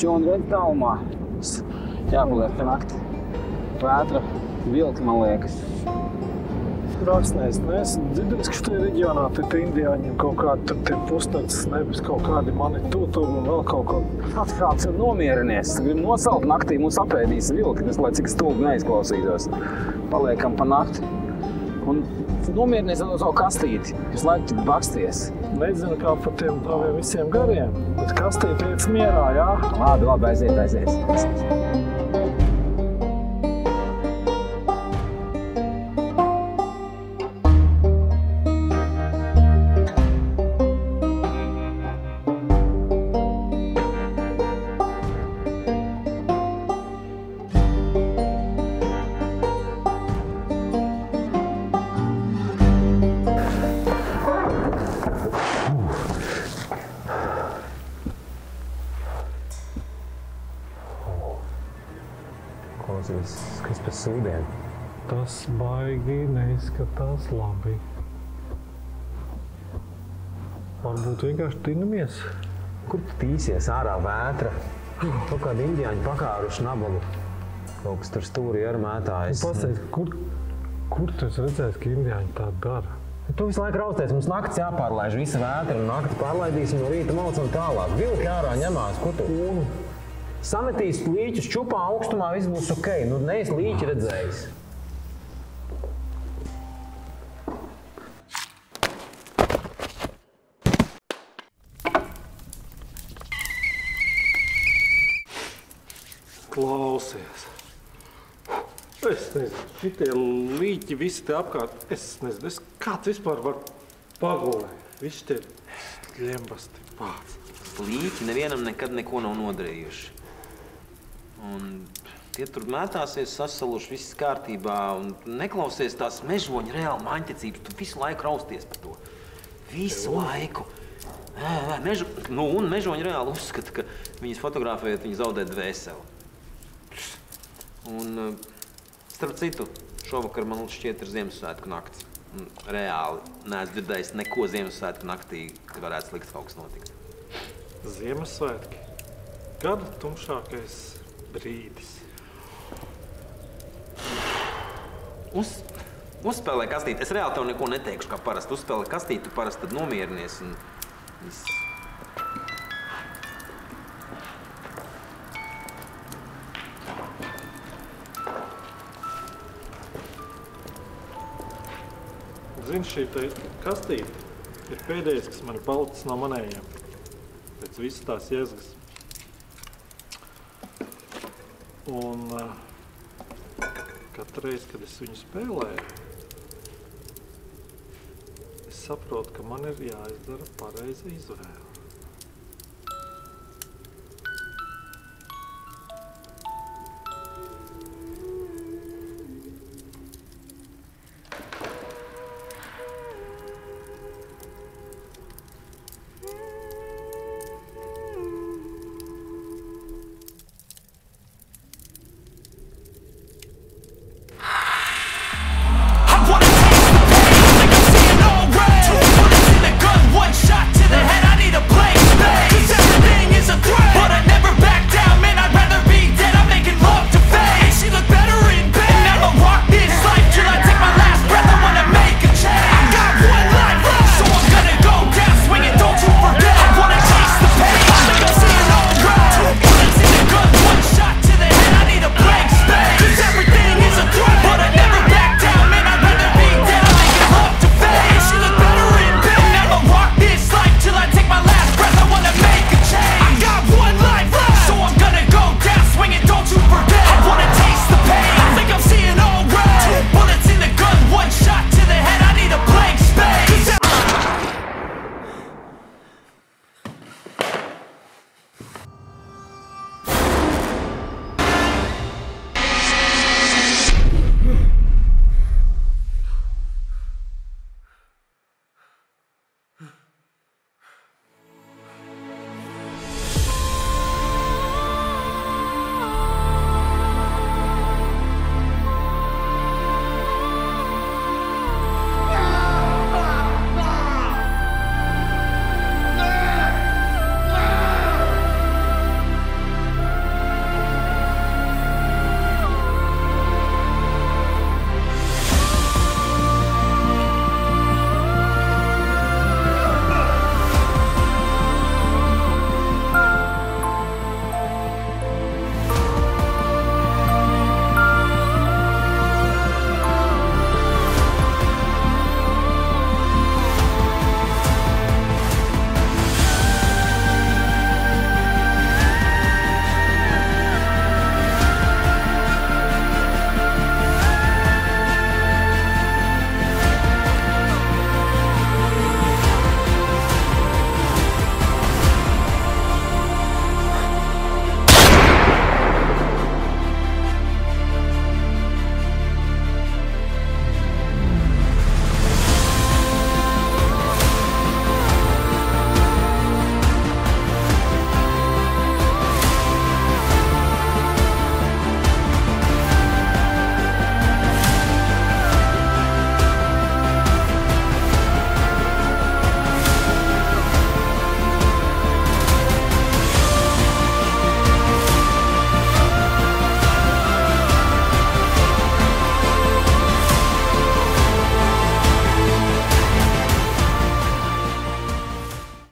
šķionu redz tālumā. Jāpaliek pa nakti. Vētra vilki, man liekas. Rasnēs, es dzirdēju, ka šajā reģionā te indiāņiem kaut kādi tur tie pusnakts nebis, kaut kādi mani tur un vēl kaut ko. Kāds ir nomierinies. Grib nosalt naktī, mūs apēdīs vilki, tas, lai cik stulbi neizklausītos. Paliekam pa nakti. Un nomierinies ar savu kastīti. Visu laiku tik baksties. Nezinu, kā par tiem taviem visiem gariem, bet kastīti iet mierā, jā? Labi, aiziet. Kas pēc sūdiem? Tas baigi neizskatās labi. Varbūt vienkārši tinamies. Kur tu tīsies? Ārā vētra. Kaut kādi indiāņi pakāruši nabalu. Kaut kas tur stūri ar mētājas. Pasaka, kur tu esi redzējis, ka indiāņi tā dara? Tu visu laiku rausties, mums naktis jāpārlaiž visa vētra un nakti pārlaidīsim no rīta malcam tālāk. Vilki ārā ņemās, ko tu? Sametīs līķus čupā augstumā, viss būs ok. Nu, neesi līķi redzējis. Klausies. Es nezinu, šitie līķi visi te apkārt. Es nezinu, kāds vispār var pagulēt. Visi tie ļembasti pāc. Līķi nevienam nekad neko nav nodarījuši. Un tie tur mētāsies, sasaluši, viss kārtībā un neklausies tās mežoņa reāli maņķecības. Tu visu laiku rausties par to. Visu laiku. Un mežoņi reāli uzskata, ka viņas fotografējot, viņi zaudē dvēseli. Un, starp citu, šovakar man šķiet ir Ziemassvētku nakts. Un reāli neesmu dzirdējis neko Ziemassvētku naktī, kad varētu slikts kaut kas notikt. Ziemassvētki. Gada tumšākais brīdis. Uzspēlē kastīti. Es reāli tev neko neteikšu kā parasti. Uzspēlē kastīti, tu parasti tad nomierinies un viss. Zini, šī te kastīte ir pēdējais, kas man ir palicis no manējiem. Pēc visas tās jēzgas. Un katru reizi, kad es viņu spēlēju, es saprotu, ka man ir jāizdara pareiza izvēle.